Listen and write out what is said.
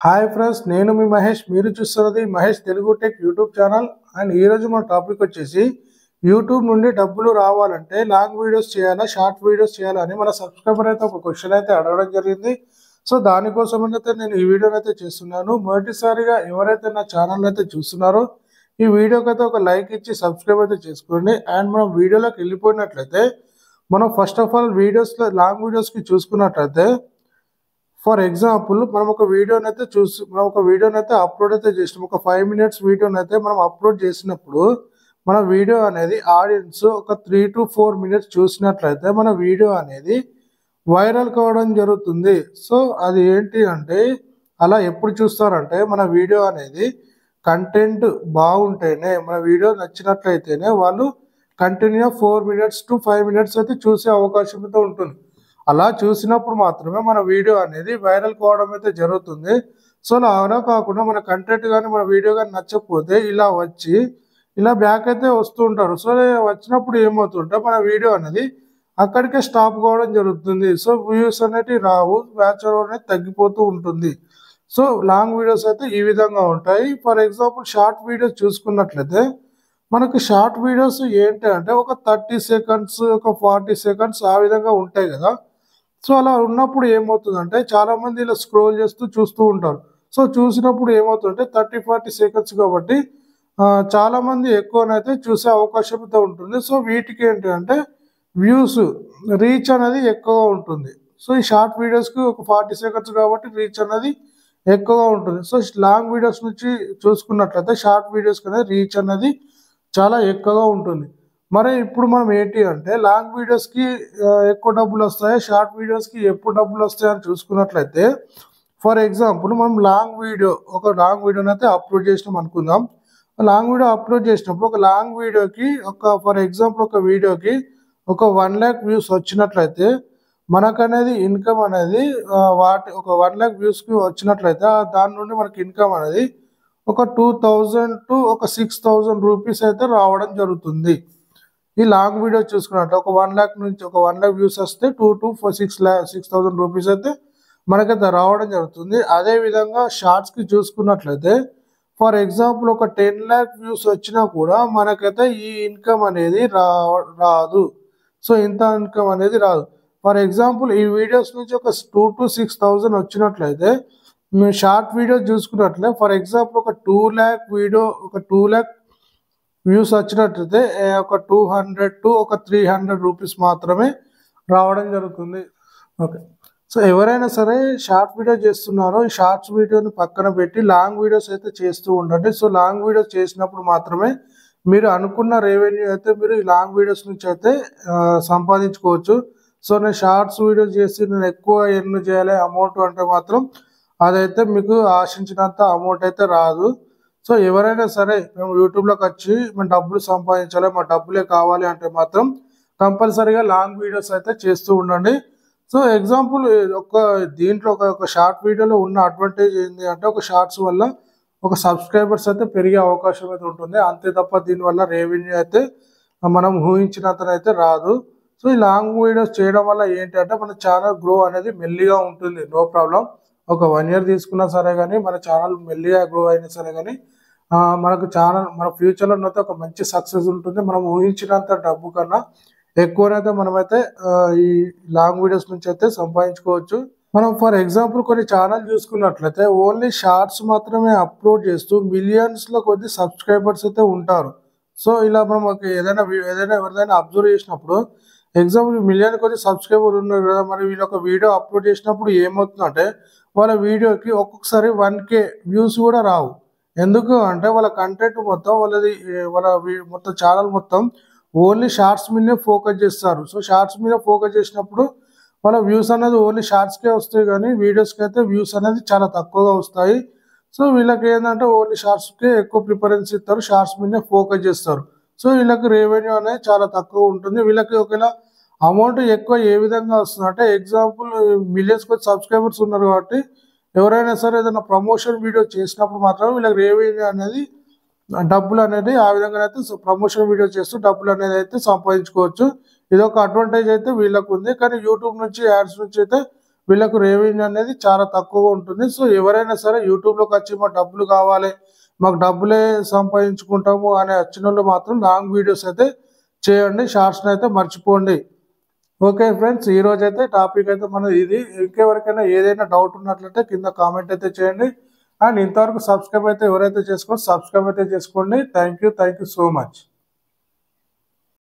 Hi friends, నేను మీ మహేష్. మీరు చూస్తున్నది Mahesh Telugu tech YouTube channel. And ఈరోజు మన టాపిక్ వచ్చేసి యూట్యూబ్ నుండి డబ్బులు రావాలంటే లాంగ్ వీడియోస్ చేయాలా, షార్ట్ వీడియోస్ చేయాలా అని మన సబ్స్క్రైబర్ అయితే ఒక క్వశ్చన్ అయితే అడగడం జరిగింది. సో దానికోసం అయితే నేను ఈ వీడియోని అయితే చేస్తున్నాను. మొదటిసారిగా ఎవరైతే నా ఛానల్ అయితే చూస్తున్నారో ఈ వీడియోకి అయితే ఒక లైక్ ఇచ్చి సబ్స్క్రైబ్ అయితే చేసుకోండి. అండ్ మనం వీడియోలోకి వెళ్ళిపోయినట్లయితే మనం ఫస్ట్ ఆఫ్ ఆల్ వీడియోస్లో లాంగ్ వీడియోస్కి చూసుకున్నట్లయితే ఫర్ ఎగ్జాంపుల్ మనం ఒక వీడియోని అయితే అప్లోడ్ అయితే చేసినాం. ఒక 5 minutes వీడియోని అయితే మనం అప్లోడ్ చేసినప్పుడు మన వీడియో అనేది ఆడియన్స్ ఒక 3 to 4 minutes చూసినట్లయితే మన వీడియో అనేది వైరల్ కావడం జరుగుతుంది. సో అది ఏంటి అంటే అలా ఎప్పుడు చూస్తారంటే మన వీడియో అనేది కంటెంట్ బాగుంటేనే, మన వీడియో నచ్చినట్లయితేనే వాళ్ళు కంటిన్యూ 4 minutes to 5 minutes అయితే చూసే అవకాశం అయితే ఉంటుంది. అలా చూసినప్పుడు మాత్రమే మన వీడియో అనేది వైరల్ కావడం అయితే జరుగుతుంది. సో అలా కాకుండా మన కంటెంట్ కానీ మన వీడియో కానీ నచ్చకపోతే ఇలా బ్యాక్ అయితే వస్తూ ఉంటారు. సో వచ్చినప్పుడు ఏమవుతుంటే మన వీడియో అనేది అక్కడికే స్టాప్ కావడం జరుగుతుంది. సో వ్యూస్ అనేటివి రావు, వాచ్ అవర్ అనేది తగ్గిపోతూ ఉంటుంది. సో లాంగ్ వీడియోస్ అయితే ఈ విధంగా ఉంటాయి. ఫర్ ఎగ్జాంపుల్ షార్ట్ వీడియోస్ చూసుకున్నట్లయితే మనకు షార్ట్ వీడియోస్ ఏంటి అంటే ఒక 30 seconds, ఒక 40 seconds ఆ విధంగా ఉంటాయి కదా. సో అలా ఉన్నప్పుడు ఏమవుతుందంటే చాలామంది ఇలా స్క్రోల్ చేస్తూ చూస్తూ ఉంటారు. సో చూసినప్పుడు ఏమవుతుందంటే 30-40 seconds కాబట్టి చాలామంది ఎక్కువనైతే చూసే అవకాశం అయితే ఉంటుంది. సో వీటికి ఏంటంటే వ్యూస్, రీచ్ అనేది ఎక్కువగా ఉంటుంది. సో ఈ షార్ట్ వీడియోస్కి ఒక 40 seconds కాబట్టి రీచ్ అనేది ఎక్కువగా ఉంటుంది. సో లాంగ్ వీడియోస్ నుంచి చూసుకున్నట్లయితే షార్ట్ వీడియోస్కి అనేది రీచ్ అనేది చాలా ఎక్కువగా ఉంటుంది. మరి ఇప్పుడు మనం ఏంటి అంటే లాంగ్ వీడియోస్కి ఎక్కువ డబ్బులు వస్తాయి, షార్ట్ వీడియోస్కి ఎప్పుడు డబ్బులు వస్తాయని చూసుకున్నట్లయితే ఫర్ ఎగ్జాంపుల్ మనం లాంగ్ వీడియోని అయితే అప్లోడ్ చేసినాం అనుకుందాం. లాంగ్ వీడియో అప్లోడ్ చేసినప్పుడు ఒక లాంగ్ వీడియోకి ఫర్ ఎగ్జాంపుల్ ఒక వీడియోకి ఒక 1 lakh వ్యూస్ వచ్చినట్లయితే మనకనేది ఇన్కమ్ అనేది ఒక 1 lakh వ్యూస్కి వచ్చినట్లయితే దాని నుండి మనకి ఇన్కమ్ అనేది ఒక 2000 to ఒక 6000 రూపీస్ అయితే రావడం జరుగుతుంది. ఈ లాంగ్ వీడియో చూసుకున్నట్టు ఒక 1 lakh నుంచి ఒక 1 lakh వ్యూస్ వస్తే 2 to 6,000 రూపీస్ అయితే మనకైతే రావడం జరుగుతుంది. అదేవిధంగా షార్ట్స్కి చూసుకున్నట్లయితే ఫర్ ఎగ్జాంపుల్ ఒక 10 lakh వ్యూస్ వచ్చినా కూడా మనకైతే ఈ ఇన్కమ్ అనేది రాదు. సో ఇంత ఇన్కమ్ అనేది రాదు. ఫర్ ఎగ్జాంపుల్ ఈ వీడియోస్ నుంచి ఒక 2 to 6,000 వచ్చినట్లయితే షార్ట్ వీడియో చూసుకున్నట్లయితే ఫర్ ఎగ్జాంపుల్ ఒక 2 lakh వీడియో ఒక 2 lakh వ్యూస్ వచ్చినట్లయితే ఒక 200 to ఒక 300 రూపీస్ మాత్రమే రావడం జరుగుతుంది. ఓకే, సో ఎవరైనా సరే షార్ట్ వీడియో చేస్తున్నారో ఈ షార్ట్స్ వీడియోని పక్కన పెట్టి లాంగ్ వీడియోస్ అయితే చేస్తూ ఉండండి. సో లాంగ్ వీడియోస్ చేసినప్పుడు మాత్రమే మీరు అనుకున్న రెవెన్యూ అయితే మీరు ఈ లాంగ్ వీడియోస్ నుంచి అయితే సంపాదించుకోవచ్చు. సో నేను షార్ట్స్ వీడియోస్ చేసి నేను ఎక్కువ ఎర్న్ చేయాలి అమౌంట్ అంటే మాత్రం అదైతే మీకు ఆశించినంత అమౌంట్ అయితే రాదు. సో ఎవరైనా సరే మేము యూట్యూబ్లోకి వచ్చి మేము డబ్బులు సంపాదించాలి, మా డబ్బులే కావాలి అంటే మాత్రం కంపల్సరీగా లాంగ్ వీడియోస్ అయితే చేస్తూ ఉండండి. సో ఎగ్జాంపుల్ దీంట్లో ఒక షార్ట్ వీడియోలో ఉన్న అడ్వాంటేజ్ ఏంటి అంటే ఒక షార్ట్స్ వల్ల ఒక సబ్స్క్రైబర్స్ అయితే పెరిగే అవకాశం అయితే ఉంటుంది. అంతే తప్ప దీనివల్ల రెవెన్యూ అయితే మనం ఊహించినంతనైతే రాదు. సో ఈ లాంగ్ వీడియోస్ చేయడం వల్ల ఏంటంటే మన ఛానల్ గ్రో అనేది మెల్లిగా ఉంటుంది, నో ప్రాబ్లం. ఒక 1 year తీసుకున్నా సరే కానీ మన ఛానల్ మెల్లిగా గ్రో అయినా సరే కానీ మనకు ఛానల్ మన ఫ్యూచర్లో అయితే ఒక మంచి సక్సెస్ ఉంటుంది. మనం ఊహించినంత డబ్బు కన్నా ఎక్కువనైతే మనమైతే ఈ లాంగ్ వీడియోస్ నుంచి అయితే సంపాదించుకోవచ్చు. మనం ఫర్ ఎగ్జాంపుల్ కొన్ని ఛానల్ చూసుకున్నట్లయితే ఓన్లీ షార్ట్స్ మాత్రమే అప్లోడ్ చేస్తూ మిలియన్స్లో కొద్ది సబ్స్క్రైబర్స్ అయితే ఉంటారు. సో ఇలా మనం ఎవరిదైనా అబ్జర్వ్ చేసినప్పుడు ఎగ్జాంపుల్ మిలియన్ కొద్ది సబ్స్క్రైబర్ ఉన్నారు కదా, మరి వీళ్ళు ఒక వీడియో అప్లోడ్ చేసినప్పుడు ఏమవుతుందంటే వాళ్ళ వీడియోకి ఒక్కొక్కసారి 1K వ్యూస్ కూడా రావు. ఎందుకు అంటే వాళ్ళ కంటెంట్ మొత్తం మొత్తం ఛానల్ మొత్తం ఓన్లీ షార్ట్స్ మీదనే ఫోకస్ చేస్తారు. సో షార్ట్స్ మీద ఫోకస్ చేసినప్పుడు వాళ్ళ వ్యూస్ అనేది ఓన్లీ షార్ట్స్కే వస్తాయి కానీ వీడియోస్కి అయితే వ్యూస్ అనేది చాలా తక్కువగా వస్తాయి. సో వీళ్ళకి ఏంటంటే ఓన్లీ షార్ట్స్కే ఎక్కువ ప్రిఫరెన్స్ ఇస్తారు, షార్ట్స్ మీదనే ఫోకస్ చేస్తారు. సో వీళ్ళకి రెవెన్యూ అనేది చాలా తక్కువ ఉంటుంది. వీళ్ళకి ఒకవేళ అమౌంట్ ఎక్కువ ఏ విధంగా వస్తుంది అంటే ఎగ్జాంపుల్ మిలియన్స్ కొద్ది సబ్స్క్రైబర్స్ ఉన్నారు కాబట్టి ఎవరైనా సరే ఏదైనా ప్రమోషన్ వీడియో చేసినప్పుడు మాత్రం వీళ్ళకి రెవెన్యూ అనేది డబ్బులు అనేది ఆ విధంగా అయితే ప్రమోషన్ వీడియో చేస్తూ డబ్బులు అనేది అయితే సంపాదించుకోవచ్చు. ఇది ఒక అడ్వాంటేజ్ అయితే వీళ్ళకు ఉంది. కానీ యూట్యూబ్ నుంచి యాడ్స్ నుంచి అయితే వీళ్ళకు రెవెన్యూ అనేది చాలా తక్కువగా ఉంటుంది. సో ఎవరైనా సరే యూట్యూబ్లోకి వచ్చి మాకు డబ్బులు కావాలి, మాకు డబ్బులే సంపాదించుకుంటాము అనే వచ్చిన వాళ్ళు మాత్రం లాంగ్ వీడియోస్ అయితే చేయండి, షార్ట్స్ని అయితే మర్చిపోండి. ఓకే ఫ్రెండ్స్, ఈ రోజు అయితే టాపిక్ అయితే మన ఇది. ఇంకెవరికైనా ఏదైనా డౌట్ ఉన్నట్లయితే కింద కామెంట్ అయితే చేయండి. అండ్ ఇంతవరకు సబ్స్క్రైబ్ అయితే ఎవరైతే చేసుకోండి, సబ్స్క్రైబ్ అయితే చేసుకోండి. Thank you so much.